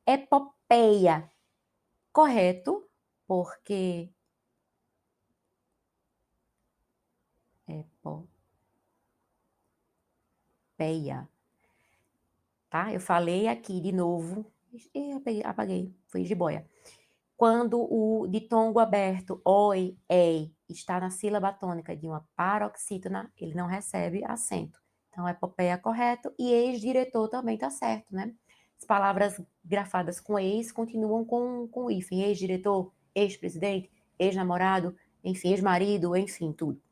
Epopeia, correto, porque epopeia, tá? Eu falei aqui de novo, apaguei, foi jiboia. Quando o ditongo aberto, oi, ei, está na sílaba tônica de uma paroxítona, ele não recebe acento. Então, epopeia correto e ex-diretor também tá certo, né? As palavras grafadas com ex continuam com hífen. Ex-diretor, ex-presidente, ex-namorado, enfim, ex-marido, enfim, tudo.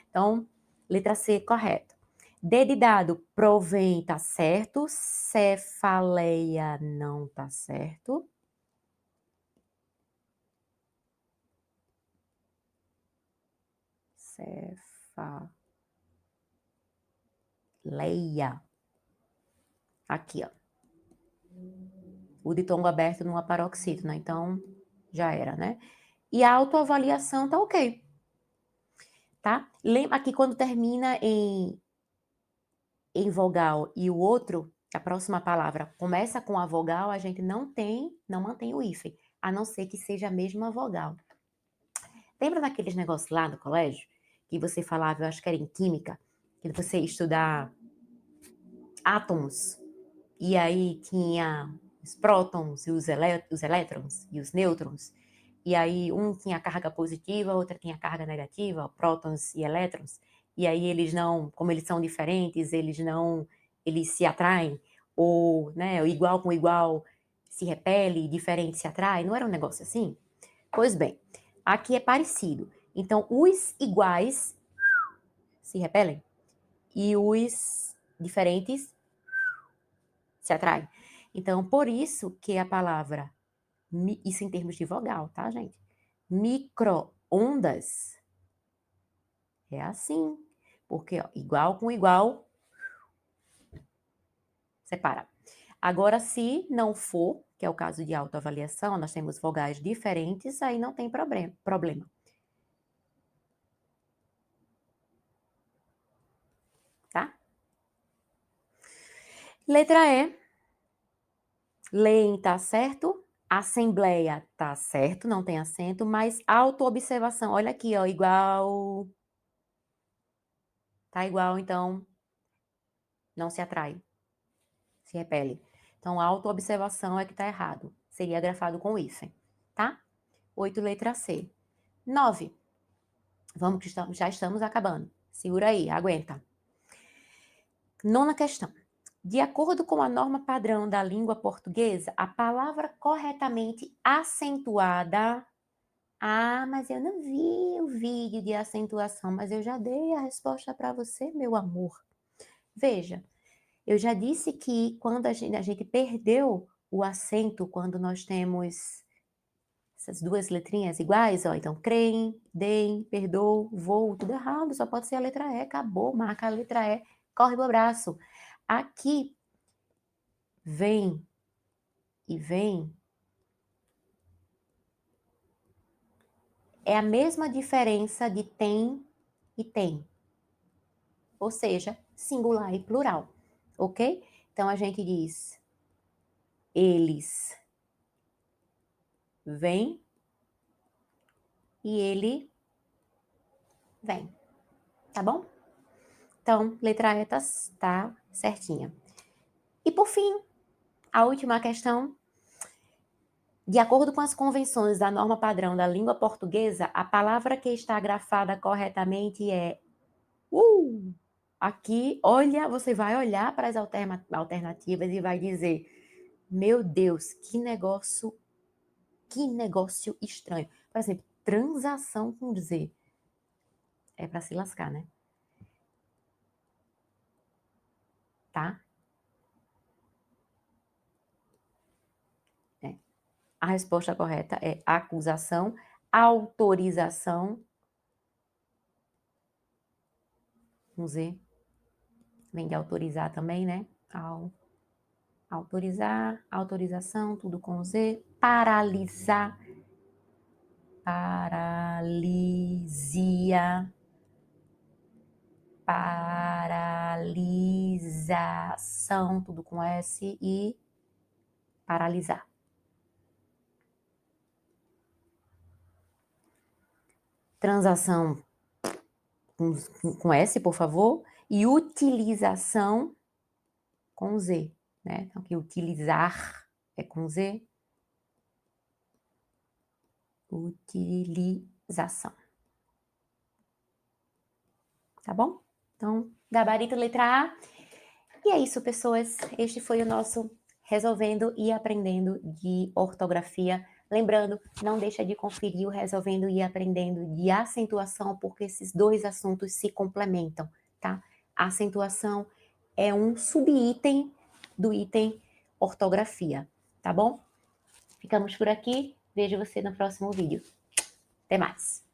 Então, letra C, correto. D de dado, provém, tá certo. Cefaleia, não tá certo. Cefaleia. Aqui, ó. O ditongo aberto numa paroxítona, então já era, né? E a autoavaliação tá ok. Tá? Lembra que quando termina em vogal e o outro, a próxima palavra começa com a vogal, a gente não mantém o hífen, a não ser que seja a mesma vogal. Lembra daqueles negócios lá no colégio? Que você falava, eu acho que era em química, que você ia estudar átomos, e aí tinha os prótons e os elétrons e os nêutrons, e aí um tinha carga positiva, outra tinha carga negativa, prótons e elétrons, e aí eles não, como eles são diferentes, eles se atraem, ou, né, igual com igual se repele, diferente se atrai, não era um negócio assim? Pois bem, aqui é parecido. Então, os iguais se repelem e os diferentes se atraem. Então, por isso que a palavra, isso em termos de vogal, tá, gente? Micro-ondas é assim. Porque, ó, igual com igual, separa. Agora, se não for, que é o caso de autoavaliação, nós temos vogais diferentes, aí não tem problema. Tá? Letra E. Leem tá certo, assembleia tá certo, não tem acento, mas autoobservação, olha aqui, ó, igual, tá igual, então não se atrai, se repele. Então, autoobservação é que tá errado, seria grafado com hífen, tá? 8, letra C. 9, vamos que já estamos acabando, segura aí, aguenta. Nona questão. De acordo com a norma padrão da língua portuguesa, a palavra corretamente acentuada. Ah, mas eu não vi o vídeo de acentuação, mas eu já dei a resposta para você, meu amor. Veja, eu já disse que quando a gente perdeu o acento, quando nós temos essas duas letrinhas iguais, ó, então creem, deem, perdoam, vou, tudo errado, só pode ser a letra E, acabou, marca a letra E, corre pro abraço. Aqui, vem e vem, é a mesma diferença de tem e tem. Ou seja, singular e plural, ok? Então a gente diz eles vêm e ele vem, tá bom? Então, letra E tá certinha. E por fim, a última questão. De acordo com as convenções da norma padrão da língua portuguesa, a palavra que está grafada corretamente é Aqui, olha, você vai olhar para as alternativas e vai dizer: meu Deus, que negócio estranho. Por exemplo, transação com Z. É para se lascar, né? Tá? É. A resposta correta é acusação, autorização com Z. Vem de autorizar também, né? Autorizar, autorização, tudo com Z. Paralisar, paralisia, paralisação, tudo com S e paralisar. Transação com S, por favor, e utilização com Z, né? Então, aqui utilizar é com Z. Utilização. Tá bom? Então, gabarito letra A. E é isso, pessoas. Este foi o nosso Resolvendo e Aprendendo de Ortografia. Lembrando, não deixa de conferir o Resolvendo e Aprendendo de Acentuação, porque esses dois assuntos se complementam, tá? A acentuação é um subitem do item ortografia, tá bom? Ficamos por aqui. Vejo você no próximo vídeo. Até mais!